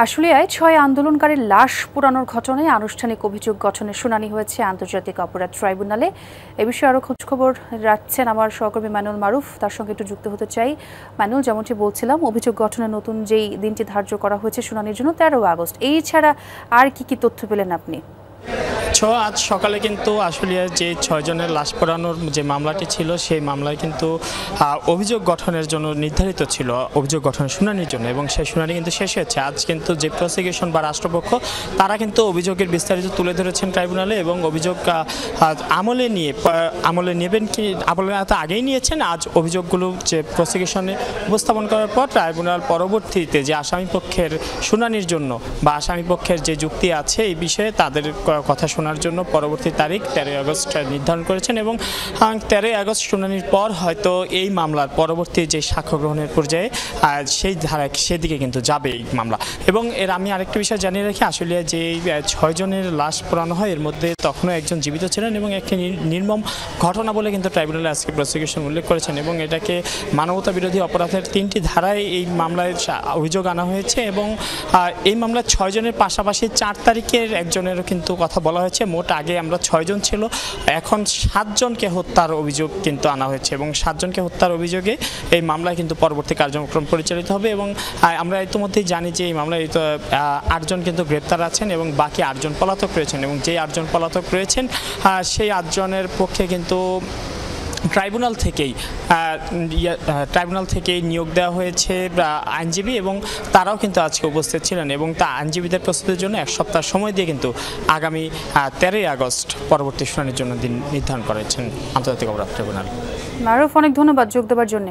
আশুলিয়ায় ৬ আন্দোলনকারীর লাশ পোড়ানোর ঘটনায় আনুষ্ঠানিক অভিযোগ গঠনের শুনানি হয়েছে আন্তর্জাতিক অপরাধ ট্রাইব্যুনালে। এ বিষয়ে আরও খোঁজখবর রাখছেন আমার সহকর্মী মানুল মারুফ, তার সঙ্গে একটু যুক্ত হতে চাই। মানুল, যেমনটি বলছিলাম, অভিযোগ গঠনের নতুন যেই দিনটি ধার্য করা হয়েছে শুনানির জন্য ১৩ আগস্ট, এই ছাড়া আর কি তথ্য পেলেন আপনি? আজ সকালে কিন্তু আশুলিয়ার যে ৬ জনের লাশ পোড়ানোর যে মামলাটি ছিল, সেই মামলায় কিন্তু অভিযোগ গঠনের জন্য নির্ধারিত ছিল, অভিযোগ গঠনের শুনানির জন্য, এবং সেই শুনানি কিন্তু শেষ হয়েছে। আজ কিন্তু যে প্রসিকিউশন বা রাষ্ট্রপক্ষ তারা কিন্তু অভিযোগের বিস্তারিত তুলে ধরেছেন ট্রাইব্যুনালে, এবং অভিযোগ আমলে নেবেন কি আমলে আগেই নিয়েছেন। আজ অভিযোগগুলো যে প্রসিকিউশনে উপস্থাপন করার পর ট্রাইব্যুনাল পরবর্তীতে যে আসামি পক্ষের শুনানির জন্য বা আসামি পক্ষের যে যুক্তি আছে এই বিষয়ে তাদের কথা শোনার জন্য পরবর্তী তারিখ ১৩ আগস্ট নির্ধারণ করেছেন, এবং ১৩ আগস্ট শুনানির পর হয়তো এই মামলার পরবর্তী যে সাক্ষ্য গ্রহণের পর্যায়ে সেই ধারা সেদিকে কিন্তু যাবে এই মামলা। এবং আমি আরেকটা বিষয় জানিয়ে রাখি, আসলে যে ৬ জনের লাশ পোড়ানো হয় এর মধ্যে তখনও একজন জীবিত ছিলেন, এবং একটি নির্মম ঘটনা বলে কিন্তু ট্রাইব্যুনালে আজকে প্রসিকিউশন উল্লেখ করেছেন, এবং এটাকে মানবতা বিরোধী অপরাধের ৩টি ধারায় এই মামলায় অভিযোগ আনা হয়েছে। এবং এই মামলায় ৬ জনের পাশাপাশি ৪ তারিখের একজনেরও কিন্তু কথা বলা হয়েছে। মোট আগে আমরা ৬ জন ছিল, এখন ৭ জনকে হত্যার অভিযোগ কিন্তু আনা হয়েছে, এবং ৭ জনকে হত্যার অভিযোগে এই মামলায় কিন্তু পরবর্তী কার্যক্রম পরিচালিত হবে। এবং আমরা ইতিমধ্যেই জানি যে এই মামলায় ৮ জন কিন্তু গ্রেপ্তার আছেন, এবং বাকি ৮ জন পলাতক রয়েছেন, এবং যে ৮ জন পলাতক রয়েছেন সেই ৮ জনের পক্ষে কিন্তু ট্রাইব্যুনাল থেকেই নিয়োগ দেওয়া হয়েছে আইনজীবী, এবং তারাও কিন্তু আজকে উপস্থিত ছিলেন, এবং তা আইনজীবীদের প্রস্তুতির জন্য ১ সপ্তাহ সময় দিয়ে কিন্তু আগামী ১৩ আগস্ট পরবর্তী শুনানির জন্য দিন নির্ধারণ করেছেন আন্তর্জাতিক অপরাধ ট্রাইব্যুনাল। মারুফ, অনেক ধন্যবাদ যোগ দেওয়ার জন্য।